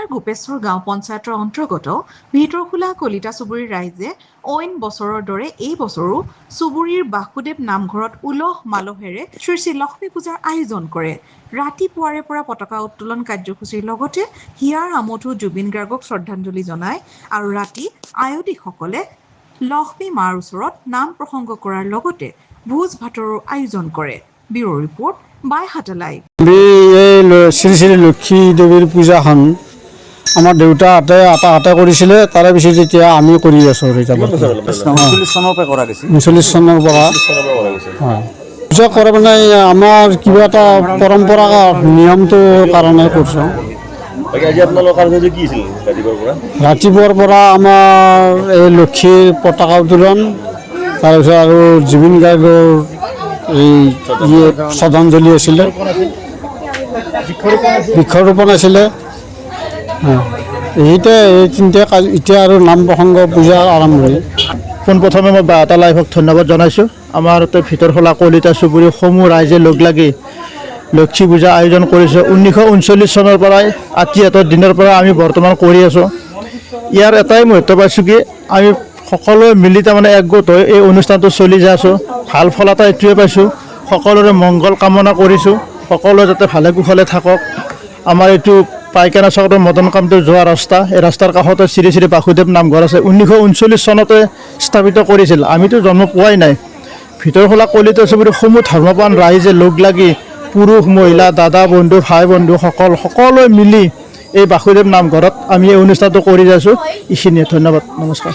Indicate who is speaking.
Speaker 1: জিলাৰ গোপেশ্বৰ গাঁও পঞ্চায়তৰ অন্তৰ্গত ভিতৰখোলা কলিতা চুবুৰীৰ ৰাইজে অইন বছৰৰ দৰে এই বছৰো চুবুৰীৰ বাসুদেৱ নামঘৰত উলহ মালহেৰে শ্ৰী শ্ৰী লক্ষ্মী পূজাৰ আয়োজন কৰে। ৰাতিপুৱাৰে পৰা পতাকা উত্তোলন কাৰ্যসূচীৰ লগতে হিয়াৰ আমঠু জুবিন গাৰ্গক শ্ৰদ্ধাঞ্জলি জনায় আৰু ৰাতি আয়তীসকলে লক্ষ্মী মাৰ ওচৰত নাম প্ৰসংগ কৰাৰ লগতে ভোজ ভাতৰো আয়োজন কৰে। ব্যুৰ ৰিপৰ্ট বাইহাটালাই।
Speaker 2: শ্ৰী শ্ৰী লক্ষ্মী দেৱীৰ পূজাখন আমাৰ দেউতাহঁতে আটা কৰিছিলে, তাৰে পিছত এতিয়া আমি কৰি আছোঁ।
Speaker 3: 39 চনৰ পৰা কৰা গৈছে।
Speaker 2: 39 চনৰ পৰা পূজা কৰে মানে আমাৰ কিবা এটা পৰম্পৰা নিয়মটোৰ কাৰণে কৰিছোঁ। ৰাতিপুৱাৰ পৰা আমাৰ এই লক্ষীৰ পতাকা উত্তোলন, তাৰপিছত আৰু জুবিন গাৰ্গৰ এই শ্ৰদ্ধাঞ্জলি আছিলে, বৃক্ষৰোপণ আছিলে। এইটা এই তিনিটা কাজ এতিয়া আৰু নাম প্ৰসংগ পূজাৰ আৰম্ভণি।
Speaker 4: পোনপ্ৰথমে মই বাৰ্তা লাইভক ধন্যবাদ জনাইছোঁ। আমাৰ ভিতৰখোলা কলিতা চুবুৰী সমূহ ৰাইজে লগ লাগি লক্ষ্মী পূজা আয়োজন কৰিছোঁ। 1939 চনৰ পৰাই আত্মীয়তাৰ দিনৰ পৰা আমি বৰ্তমান কৰি আছোঁ। ইয়াৰ এটাই মুহূৰ্ত পাইছোঁ কি আমি সকলোৱে মিলি তাৰমানে একগোট হৈ এই অনুষ্ঠানটো চলি যাই আছোঁ। ভাল ফল এটা এইটোৱে পাইছোঁ, সকলোৰে মংগল কামনা কৰিছোঁ, সকলোৱে যাতে ভালে কুশলে থাকক। আমাৰ এইটো পাইকানা চকৰ মদন কামদেৱ যোৱা ৰাস্তা, এই ৰাস্তাৰ কাষতে শ্ৰী শ্ৰী বাসুদেৱ নামঘৰ আছে। 1939 চনতে স্থাপিত কৰিছিল, আমিতো জন্ম পোৱাই নাই। ভিতৰখোলা কলিতা চুবুৰীৰ সমূহ ধৰ্মপ্ৰাণ ৰাইজে লগ লাগি পুৰুষ মহিলা দাদা বন্ধু ভাই বন্ধু সকলোৱে মিলি এই বাসুদেৱ নামঘৰত আমি এই অনুষ্ঠানটো কৰি যাইছোঁ। এইখিনিয়ে, ধন্যবাদ, নমস্কাৰ।